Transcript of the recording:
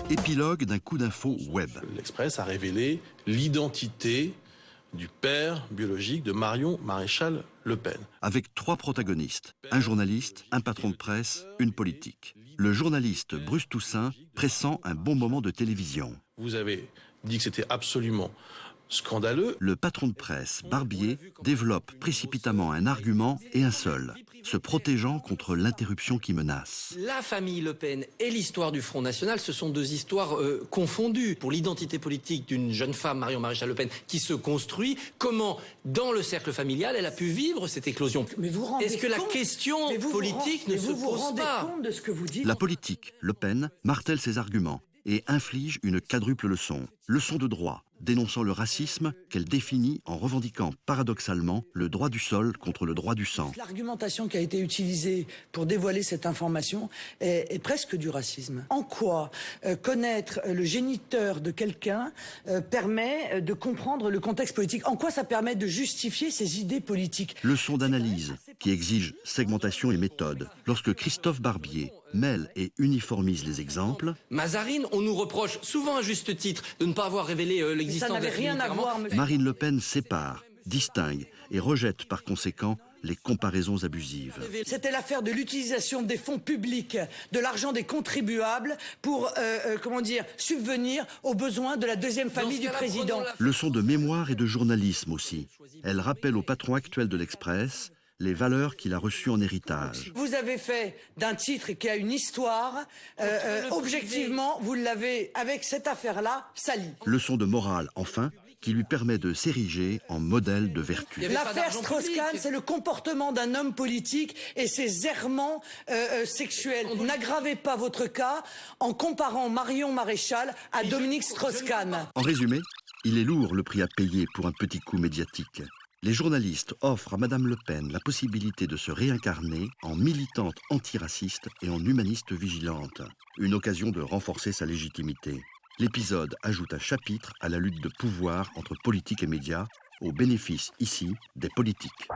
Épilogue d'un coup d'info web. L'Express a révélé l'identité du père biologique de Marion Maréchal Le Pen. Avec 3 protagonistes, un journaliste, un patron de presse, une politique. Le journaliste Bruce Toussaint pressent un bon moment de télévision. Vous avez dit que c'était absolument scandaleux. Le patron de presse, Barbier, développe précipitamment un argument et un seul, se protégeant contre l'interruption qui menace. La famille Le Pen et l'histoire du Front National, ce sont 2 histoires confondues. Pour l'identité politique d'une jeune femme, Marion Maréchal Le Pen, qui se construit, comment, dans le cercle familial, elle a pu vivre cette éclosion. Est-ce que la question politique ne se pose pas? Compte de ce que vous dites? La politique, Le Pen, martèle ses arguments et inflige une quadruple leçon. Leçon de droit, dénonçant le racisme qu'elle définit en revendiquant paradoxalement le droit du sol contre le droit du sang. L'argumentation qui a été utilisée pour dévoiler cette information est presque du racisme. En quoi connaître le géniteur de quelqu'un permet de comprendre le contexte politique? En quoi ça permet de justifier ses idées politiques? Leçon d'analyse qui exige segmentation et méthode. Lorsque Christophe Barbier mêle et uniformise les exemples, Mazarine, on nous reproche, souvent à juste titre, de ne pas avoir révélé l'existence de la famille. Ça n'avait rien à voir. Marine Le Pen sépare, distingue et rejette par conséquent les comparaisons abusives. C'était l'affaire de l'utilisation des fonds publics, de l'argent des contribuables pour, subvenir aux besoins de la deuxième famille du président. Leçon de mémoire et de journalisme aussi. Elle rappelle au patron actuel de l'Express les valeurs qu'il a reçues en héritage. Vous avez fait d'un titre qui a une histoire, objectivement, vous l'avez, avec cette affaire-là, sali. Leçon de morale, enfin, qui lui permet de s'ériger en modèle de vertu. L'affaire Strauss-Kahn, c'est le comportement d'un homme politique et ses errements sexuels. N'aggravez pas votre cas en comparant Marion Maréchal à Dominique Strauss-Kahn. En résumé, il est lourd le prix à payer pour un petit coup médiatique. Les journalistes offrent à Madame Le Pen la possibilité de se réincarner en militante antiraciste et en humaniste vigilante. Une occasion de renforcer sa légitimité. L'épisode ajoute un chapitre à la lutte de pouvoir entre politique et médias, au bénéfice, ici, des politiques.